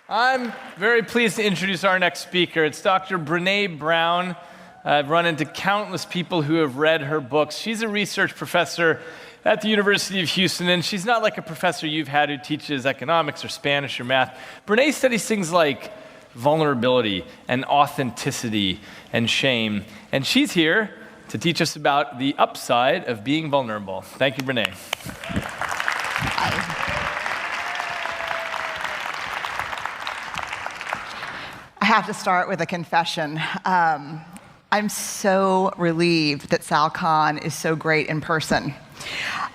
I'm very pleased to introduce our next speaker. It's Dr. Brene Brown. I've run into countless people who have read her books. She's a research professor at the University of Houston, and she's not like a professor you've had who teaches economics or Spanish or math. Brene studies things like vulnerability and authenticity and shame, and she's here to teach us about the upside of being vulnerable. Thank you, Brene. I have to start with a confession. I'm so relieved that Sal Khan is so great in person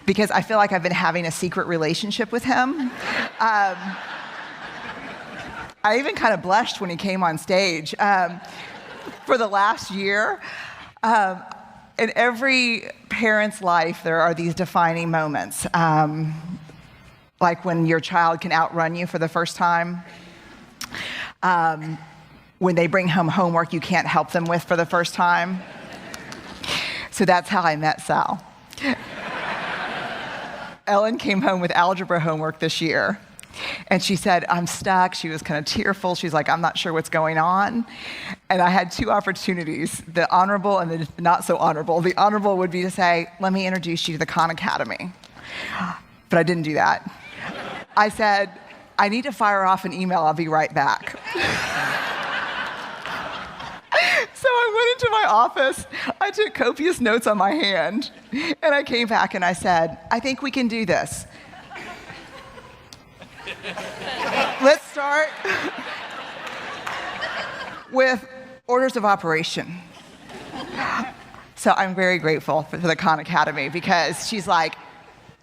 because I feel like I've been having a secret relationship with him. I even kind of blushed when he came on stage. For the last year, in every parent's life, there are these defining moments, like when your child can outrun you for the first time. When they bring home homework you can't help them with for the first time. So that's how I met Sal. Ellen came home with algebra homework this year, and she said, I'm stuck. She was kind of tearful. She's like, I'm not sure what's going on. And I had two opportunities, the honorable and the not so honorable. The honorable would be to say, let me introduce you to the Khan Academy. But I didn't do that. I said, I need to fire off an email. I'll be right back. So I went into my office, I took copious notes on my hand, and I came back and I said, I think we can do this. Let's start with orders of operation. So I'm very grateful for the Khan Academy because she's like,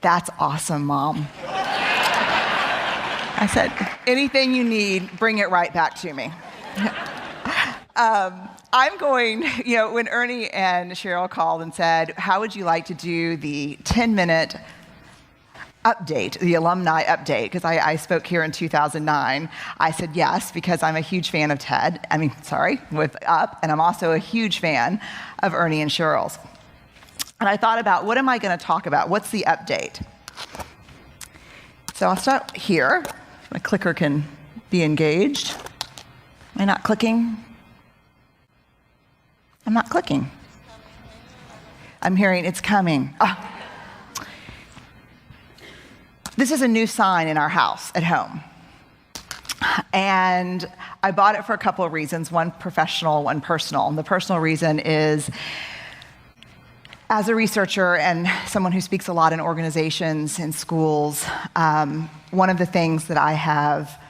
that's awesome, Mom. I said, anything you need, bring it right back to me. I'm going, when Ernie and Cheryl called and said, how would you like to do the 10-minute update, the alumni update, because I spoke here in 2009. I said yes, because I'm a huge fan of with Up, and I'm also a huge fan of Ernie and Cheryl's. And I thought about, what am I going to talk about? What's the update? So I'll start here. My clicker can be engaged. Am I not clicking? I'm not clicking. I'm hearing it's coming. This is a new sign in our house at home. And I bought it for a couple of reasons, one professional, one personal. And the personal reason is, as a researcher and someone who speaks a lot in organizations and schools, one of the things that I have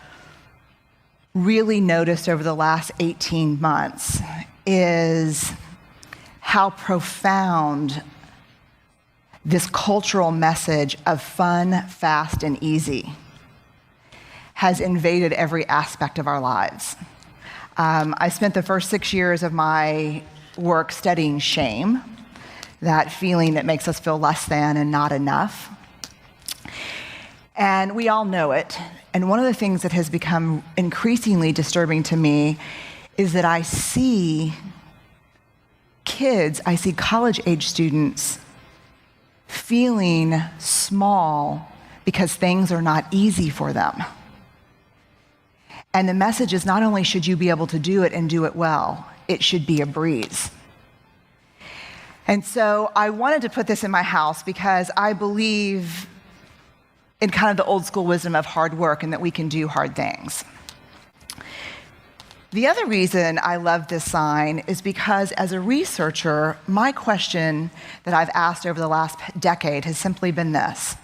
really noticed over the last 18 months is how profound this cultural message of fun, fast, and easy has invaded every aspect of our lives. I spent the first 6 years of my work studying shame, that feeling that makes us feel less than and not enough. And we all know it. And one of the things that has become increasingly disturbing to me is that I see college-age students feeling small because things are not easy for them. And the message is, not only should you be able to do it and do it well, it should be a breeze. And so I wanted to put this in my house because I believe in kind of the old school wisdom of hard work and that we can do hard things. The other reason I love this sign is because, as a researcher, my question that I've asked over the last decade has simply been this.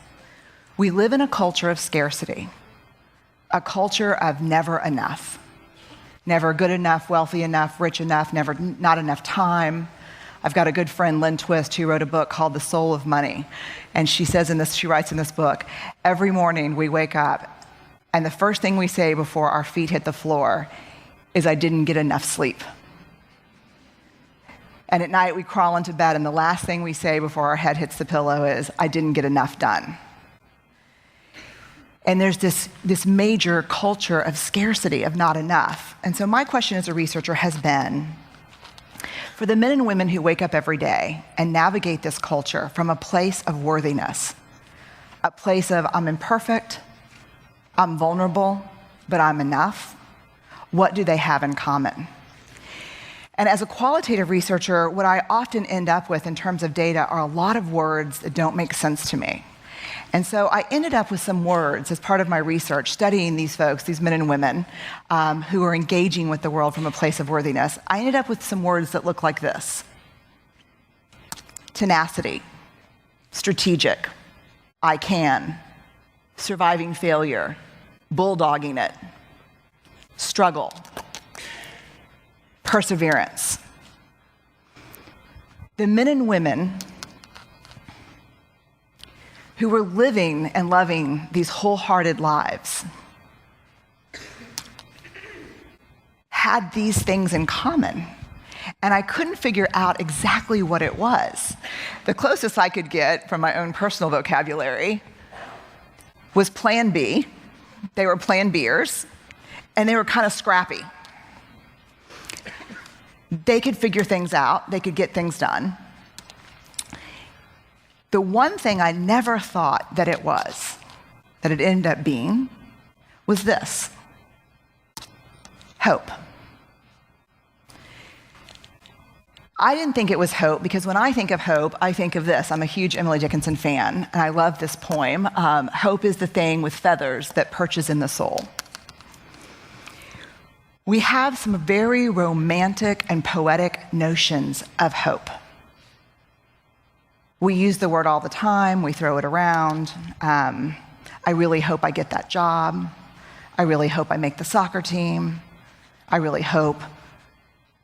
We live in a culture of scarcity, a culture of never enough. Never good enough, wealthy enough, rich enough, never not enough time. I've got a good friend, Lynn Twist, who wrote a book called The Soul of Money. And she writes in this book, every morning we wake up and the first thing we say before our feet hit the floor is, I didn't get enough sleep. And at night we crawl into bed and the last thing we say before our head hits the pillow is, I didn't get enough done. And there's this major culture of scarcity, of not enough. And so my question as a researcher has been, for the men and women who wake up every day and navigate this culture from a place of worthiness, a place of I'm imperfect, I'm vulnerable, but I'm enough? What do they have in common? And as a qualitative researcher, what I often end up with in terms of data are a lot of words that don't make sense to me. And so I ended up with some words as part of my research, studying these folks, these men and women who are engaging with the world from a place of worthiness. I ended up with some words that look like this: tenacity, strategic, I can, surviving failure, bulldogging it, struggle, perseverance. The men and women who were living and loving these wholehearted lives had these things in common. And I couldn't figure out exactly what it was. The closest I could get from my own personal vocabulary was Plan B. They were Plan Bers, and they were kind of scrappy. They could figure things out. They could get things done. The one thing I never thought that it was, that it ended up being, was this: hope. I didn't think it was hope because when I think of hope, I think of this. I'm a huge Emily Dickinson fan, and I love this poem. Hope is the thing with feathers that perches in the soul. We have some very romantic and poetic notions of hope. We use the word all the time. We throw it around. I really hope I get that job. I really hope I make the soccer team. I really hope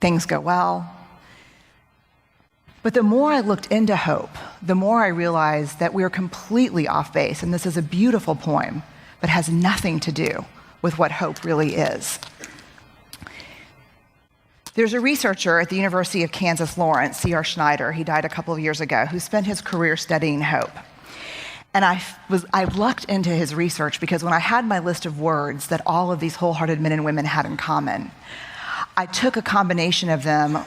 things go well. But the more I looked into hope, the more I realized that we're completely off base, and this is a beautiful poem, but has nothing to do with what hope really is. There's a researcher at the University of Kansas, Lawrence, C.R. Schneider, he died a couple of years ago, who spent his career studying hope. And I lucked into his research because when I had my list of words that all of these wholehearted men and women had in common, I took a combination of them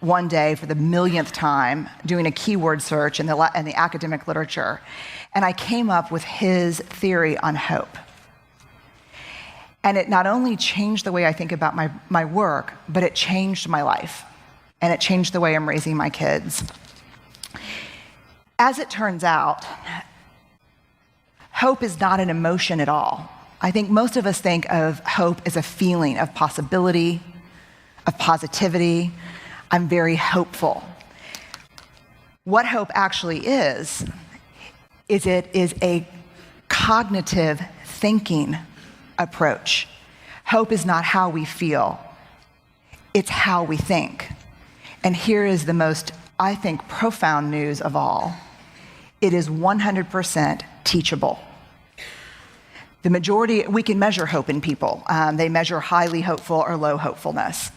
one day for the millionth time, doing a keyword search in the academic literature, and I came up with his theory on hope. And it not only changed the way I think about my work, but it changed my life, and it changed the way I'm raising my kids. As it turns out, hope is not an emotion at all. I think most of us think of hope as a feeling of possibility, of positivity. I'm very hopeful. What hope actually is it is a cognitive thinking approach. Hope is not how we feel, it's how we think. And here is the most, I think, profound news of all. It is 100% teachable. The majority, we can measure hope in people. They measure highly hopeful or low hopefulness.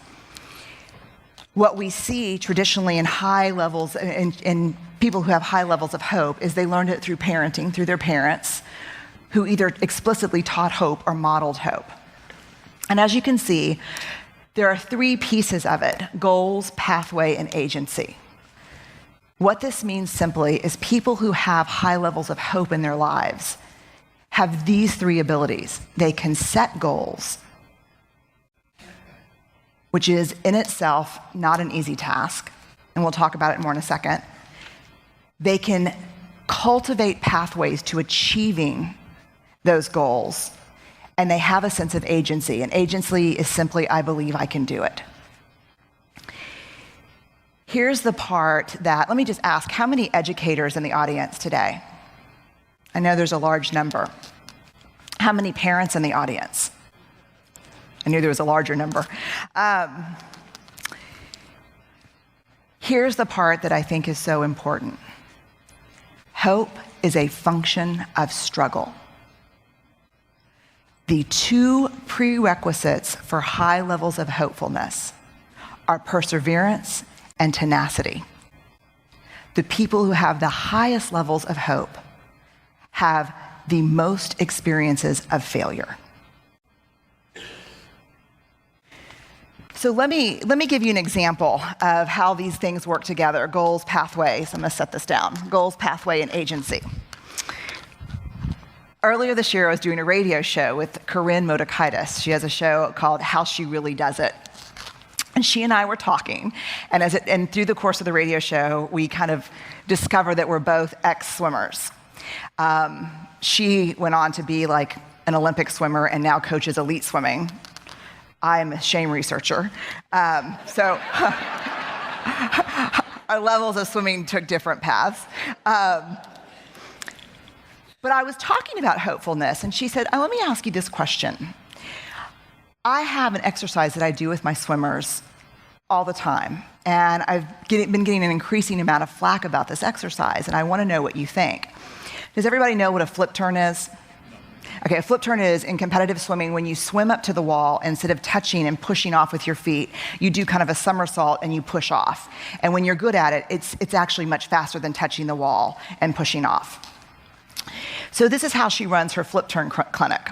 What we see traditionally in high levels, in people who have high levels of hope, is they learned it through parenting, through their parents, who either explicitly taught hope or modeled hope. And as you can see, there are three pieces of it: goals, pathway, and agency. What this means simply is people who have high levels of hope in their lives have these three abilities. They can set goals, which is in itself not an easy task, and we'll talk about it more in a second. They can cultivate pathways to achieving those goals, and they have a sense of agency. And agency is simply, I believe I can do it. Here's the part that, let me just ask, how many educators in the audience today? I know there's a large number. How many parents in the audience? I knew there was a larger number. Here's the part that I think is so important. Hope is a function of struggle. The two prerequisites for high levels of hopefulness are perseverance and tenacity. The people who have the highest levels of hope have the most experiences of failure. So let me give you an example of how these things work together: goals, pathways. I'm going to set this down. Goals, pathway, and agency. Earlier this year, I was doing a radio show with Corinne Motokaitis. She has a show called How She Really Does It. And she and I were talking, and through the course of the radio show, we kind of discovered that we're both ex-swimmers. She went on to be like an Olympic swimmer and now coaches elite swimming. I'm a shame researcher. So our levels of swimming took different paths. But I was talking about hopefulness, and she said, let me ask you this question. I have an exercise that I do with my swimmers all the time, and I've been getting an increasing amount of flack about this exercise, and I want to know what you think. Does everybody know what a flip turn is? Okay, a flip turn is, in competitive swimming, when you swim up to the wall, instead of touching and pushing off with your feet, you do kind of a somersault and you push off. And when you're good at it, it's actually much faster than touching the wall and pushing off. So this is how she runs her flip turn clinic.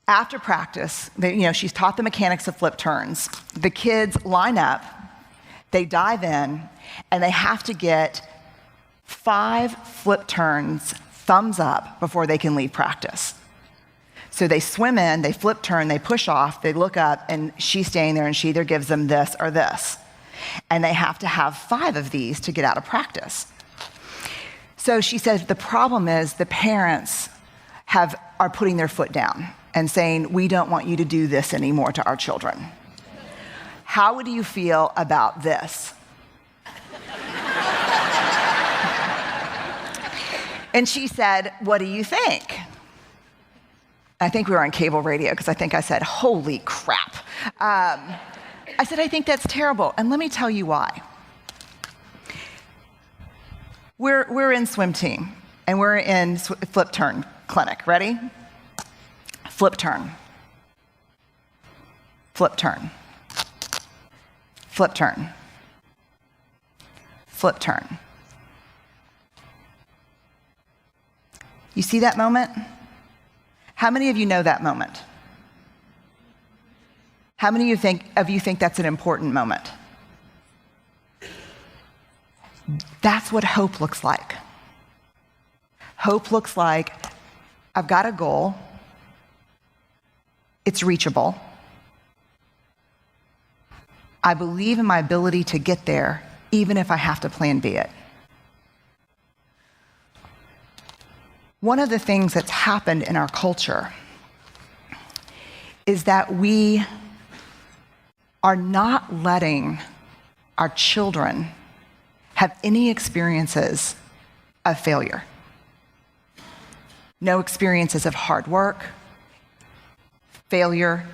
After practice, she's taught the mechanics of flip turns. The kids line up, they dive in, and they have to get 5 flip turns thumbs up before they can leave practice. So they swim in, they flip turn, they push off, they look up, and she's standing there, and she either gives them this or this. And they have to have 5 of these to get out of practice. So she says the problem is the parents are putting their foot down and saying, we don't want you to do this anymore to our children. How would you feel about this? And she said, what do you think? I think we were on cable radio because I think I said, holy crap. I said, I think that's terrible. And let me tell you why. We're in swim team, and we're in flip turn clinic. Ready? Flip turn. Flip turn. Flip turn. Flip turn. You see that moment? How many of you know that moment? How many of you think that's an important moment? That's what hope looks like. Hope looks like, I've got a goal. It's reachable. I believe in my ability to get there, even if I have to plan B it. One of the things that's happened in our culture is that we are not letting our children have any experiences of failure. No experiences of hard work. Failure,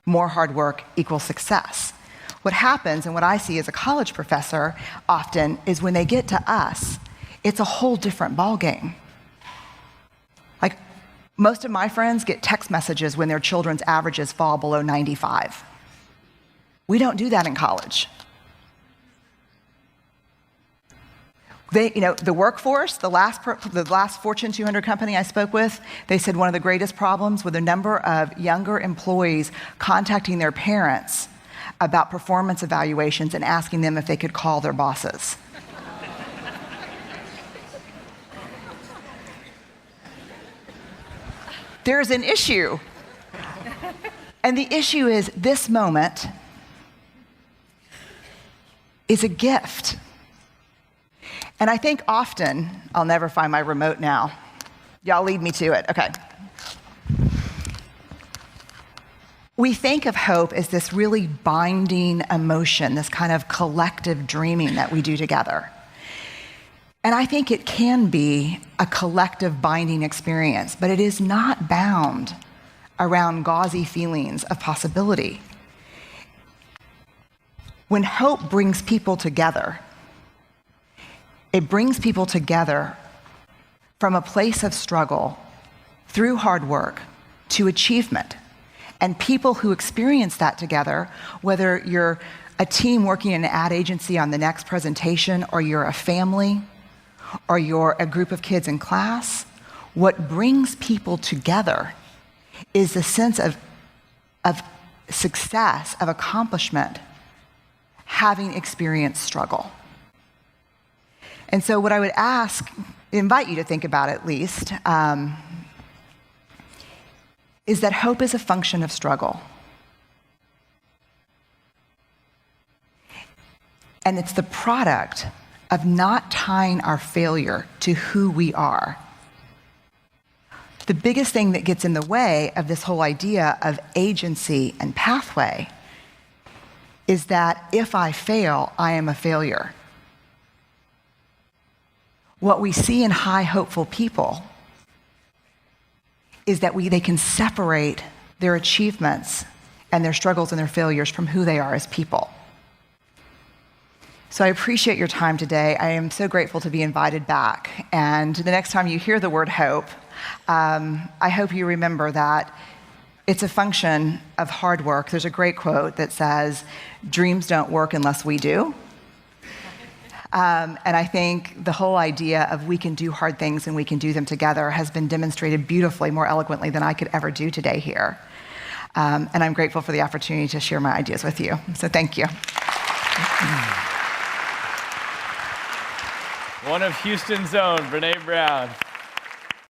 more hard work equals success. What happens, and what I see as a college professor often, is when they get to us, it's a whole different ballgame. Like, most of my friends get text messages when their children's averages fall below 95. We don't do that in college. The workforce, the last Fortune 200 company I spoke with, they said one of the greatest problems with a number of younger employees contacting their parents about performance evaluations and asking them if they could call their bosses. There's an issue. And the issue is this moment is a gift. And I think often, I'll never find my remote now. Y'all lead me to it. Okay. We think of hope as this really binding emotion, this kind of collective dreaming that we do together. And I think it can be a collective binding experience, but it is not bound around gauzy feelings of possibility. When hope brings people together, it brings people together from a place of struggle through hard work to achievement. And people who experience that together, whether you're a team working in an ad agency on the next presentation, or you're a family, or you're a group of kids in class, what brings people together is the sense of success, of accomplishment, having experienced struggle. And so what I would invite you to think about at least, is that hope is a function of struggle. And it's the product of not tying our failure to who we are. The biggest thing that gets in the way of this whole idea of agency and pathway is that if I fail, I am a failure. What we see in high hopeful people is that they can separate their achievements and their struggles and their failures from who they are as people. So I appreciate your time today. I am so grateful to be invited back. And the next time you hear the word hope, I hope you remember that it's a function of hard work. There's a great quote that says, "Dreams don't work unless we do." And I think the whole idea of we can do hard things and we can do them together has been demonstrated beautifully, more eloquently than I could ever do today here. And I'm grateful for the opportunity to share my ideas with you. So thank you. One of Houston's own, Brene Brown.